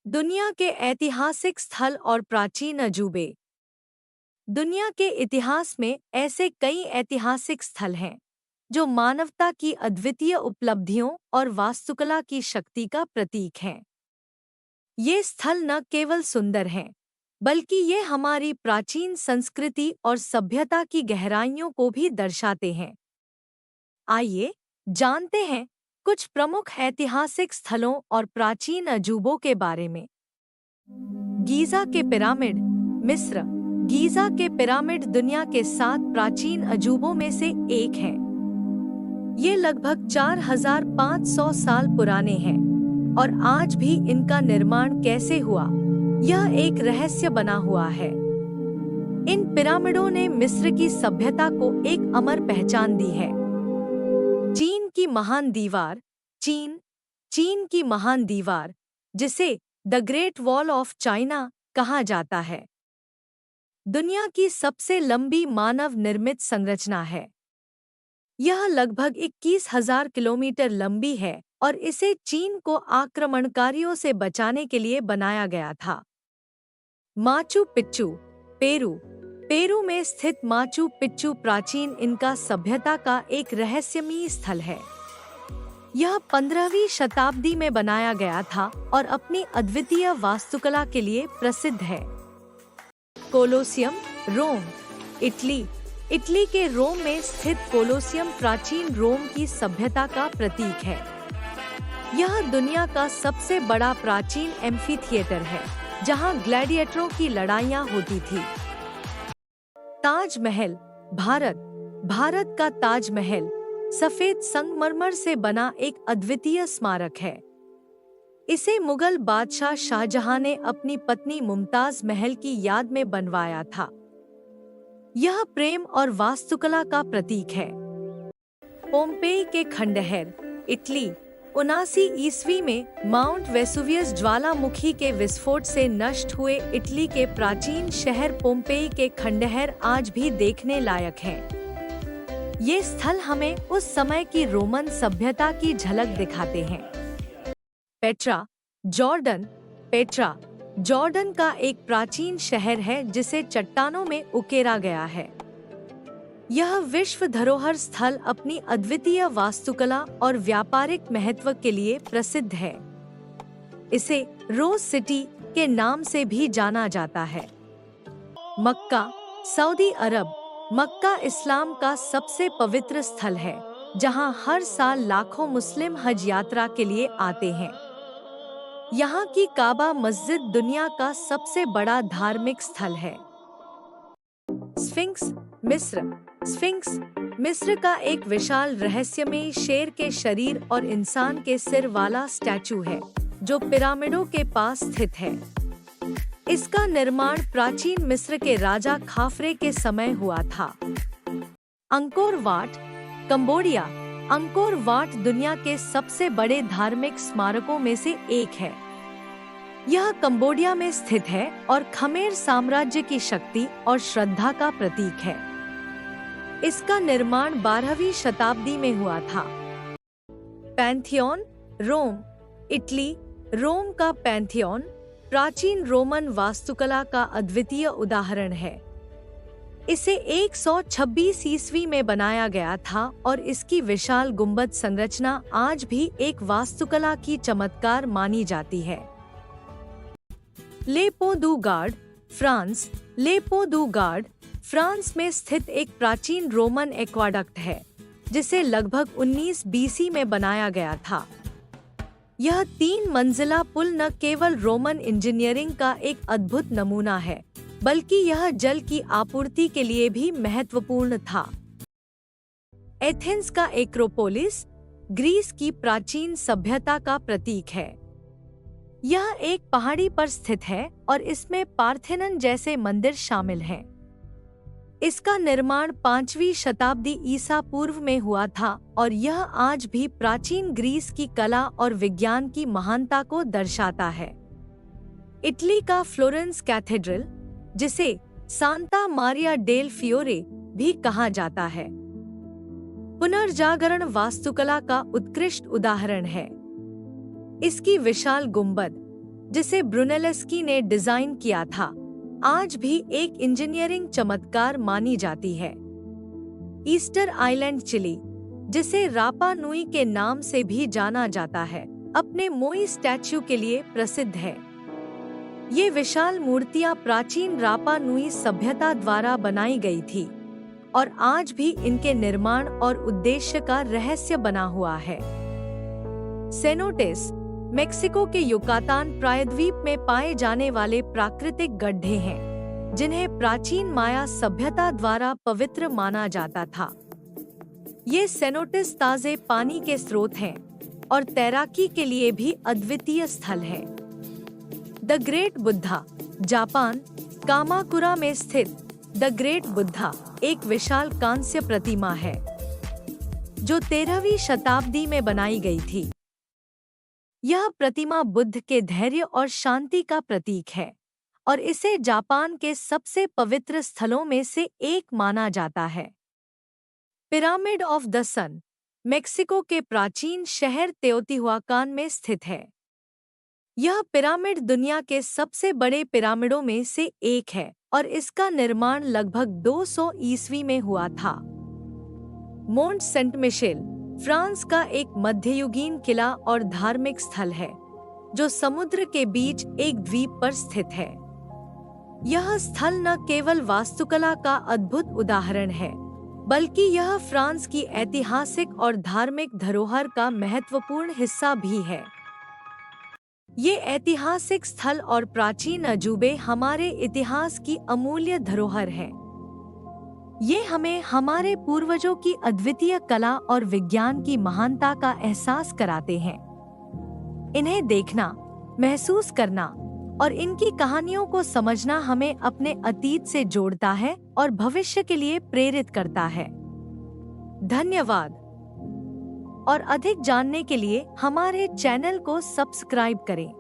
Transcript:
दुनिया के ऐतिहासिक स्थल और प्राचीन अजूबे। दुनिया के इतिहास में ऐसे कई ऐतिहासिक स्थल हैं जो मानवता की अद्वितीय उपलब्धियों और वास्तुकला की शक्ति का प्रतीक हैं। ये स्थल न केवल सुंदर हैं, बल्कि ये हमारी प्राचीन संस्कृति और सभ्यता की गहराइयों को भी दर्शाते हैं। आइए जानते हैं कुछ प्रमुख ऐतिहासिक स्थलों और प्राचीन अजूबों के बारे में। गीज़ा के पिरामिड, मिस्र। गीज़ा के पिरामिड दुनिया के 7 प्राचीन अजूबों में से एक है। ये लगभग 4500 साल पुराने हैं और आज भी इनका निर्माण कैसे हुआ, यह एक रहस्य बना हुआ है। इन पिरामिडों ने मिस्र की सभ्यता को एक अमर पहचान दी है। चीन की महान दीवार। चीन की महान दीवार, जिसे the great wall of China कहा जाता है, दुनिया की सबसे लंबी मानव निर्मित संरचना है। यह लगभग 21,000 किलोमीटर लंबी है और इसे चीन को आक्रमणकारियों से बचाने के लिए बनाया गया था। माचू पिच्चू, पेरू में स्थित माचू पिच्चू प्राचीन इनका सभ्यता का एक रहस्यमयी स्थल है। यह 15वीं शताब्दी में बनाया गया था और अपनी अद्वितीय वास्तुकला के लिए प्रसिद्ध है। कोलोसियम, रोम, इटली के रोम में स्थित कोलोसियम प्राचीन रोम की सभ्यता का प्रतीक है। यह दुनिया का सबसे बड़ा प्राचीन एम्फीथिएटर है, जहां ग्लैडिएटरों की लड़ाइयां होती थी। ताजमहल, भारत का ताजमहल सफेद संगमरमर से बना एक अद्वितीय स्मारक है। इसे मुगल बादशाह शाहजहां ने अपनी पत्नी मुमताज महल की याद में बनवाया था। यह प्रेम और वास्तुकला का प्रतीक है। पोम्पेई के खंडहर, इटली। 79 ईस्वी में माउंट वेसुवियस ज्वालामुखी के विस्फोट से नष्ट हुए इटली के प्राचीन शहर पोम्पेई के खंडहर आज भी देखने लायक हैं। ये स्थल हमें उस समय की रोमन सभ्यता की झलक दिखाते हैं। पेट्रा, जॉर्डन का एक प्राचीन शहर है जिसे चट्टानों में उकेरा गया है। यह विश्व धरोहर स्थल अपनी अद्वितीय वास्तुकला और व्यापारिक महत्व के लिए प्रसिद्ध है। इसे रोज सिटी के नाम से भी जाना जाता है। मक्का, सऊदी अरब। मक्का इस्लाम का सबसे पवित्र स्थल है, जहां हर साल लाखों मुस्लिम हज यात्रा के लिए आते हैं। यहाँ की काबा मस्जिद दुनिया का सबसे बड़ा धार्मिक स्थल है। स्फिंक्स, मिस्र का एक विशाल रहस्यमयी शेर के शरीर और इंसान के सिर वाला स्टैचू है, जो पिरामिडों के पास स्थित है। इसका निर्माण प्राचीन मिस्र के राजा खाफरे के समय हुआ था। Angkor Wat, Cambodia. Angkor Wat दुनिया के सबसे बड़े धार्मिक स्मारकों में से एक है। यह कंबोडिया में स्थित है और खमेर साम्राज्य की शक्ति और श्रद्धा का प्रतीक है। इसका निर्माण 12वीं शताब्दी में हुआ था। पैंथियन, रोम, इटली। रोम का पैंथियन प्राचीन रोमन वास्तुकला का अद्वितीय उदाहरण है। इसे 126 ईस्वी में बनाया गया था और इसकी विशाल गुंबद संरचना आज भी एक वास्तुकला की चमत्कार मानी जाती है। लेपो दू गार्ड, फ्रांस। लेपो दू गार्ड फ्रांस में स्थित एक प्राचीन रोमन एक्वाडक्ट है, जिसे लगभग 19 बीसी में बनाया गया था। यह 3 मंजिला पुल न केवल रोमन इंजीनियरिंग का एक अद्भुत नमूना है, बल्कि यह जल की आपूर्ति के लिए भी महत्वपूर्ण था। एथेंस का एक्रोपोलिस ग्रीस की प्राचीन सभ्यता का प्रतीक है। यह एक पहाड़ी पर स्थित है और इसमें पार्थेनन जैसे मंदिर शामिल हैं। इसका निर्माण 5वीं शताब्दी ईसा पूर्व में हुआ था और यह आज भी प्राचीन ग्रीस की कला और विज्ञान की महानता को दर्शाता है। इटली का फ्लोरेंस कैथेड्रल, जिसे सांता मारिया डेल फियोरे भी कहा जाता है, पुनर्जागरण वास्तुकला का उत्कृष्ट उदाहरण है। इसकी विशाल गुंबद, जिसे ब्रुनेलेस्की ने डिजाइन किया था, आज भी एक इंजीनियरिंग चमत्कार मानी जाती है। ईस्टर आइलैंड चिली, जिसे रापा नुई के नाम से भी जाना जाता है, अपने मोई स्टैच्यू के लिए प्रसिद्ध है। ये विशाल मूर्तियां प्राचीन रापा नुई सभ्यता द्वारा बनाई गई थी और आज भी इनके निर्माण और उद्देश्य का रहस्य बना हुआ है। सेनोटिस मेक्सिको के युकातान प्रायद्वीप में पाए जाने वाले प्राकृतिक गड्ढे हैं, जिन्हें प्राचीन माया सभ्यता द्वारा पवित्र माना जाता था। ये सेनोटिस ताजे पानी के स्रोत हैं और तैराकी के लिए भी अद्वितीय स्थल है। The great Buddha, Japan, Kamakura में स्थित द ग्रेट बुद्धा एक विशाल कांस्य प्रतिमा है, जो 13वीं शताब्दी में बनाई गई थी। यह प्रतिमा बुद्ध के धैर्य और शांति का प्रतीक है और इसे जापान के सबसे पवित्र स्थलों में से एक माना जाता है। Pyramid of the sun Mexico के प्राचीन शहर तेओतिहुआकान में स्थित है। यह पिरामिड दुनिया के सबसे बड़े पिरामिडों में से एक है और इसका निर्माण लगभग 200 ईस्वी में हुआ था। मोंट सेंट मिशेल फ्रांस का एक मध्ययुगीन किला और धार्मिक स्थल है, जो समुद्र के बीच एक द्वीप पर स्थित है। यह स्थल न केवल वास्तुकला का अद्भुत उदाहरण है, बल्कि यह फ्रांस की ऐतिहासिक और धार्मिक धरोहर का महत्वपूर्ण हिस्सा भी है। ये ऐतिहासिक स्थल और प्राचीन अजूबे हमारे इतिहास की अमूल्य धरोहर हैं। ये हमें हमारे पूर्वजों की अद्वितीय कला और विज्ञान की महानता का एहसास कराते हैं। इन्हें देखना, महसूस करना और इनकी कहानियों को समझना हमें अपने अतीत से जोड़ता है और भविष्य के लिए प्रेरित करता है। धन्यवाद। और अधिक जानने के लिए हमारे चैनल को सब्सक्राइब करें।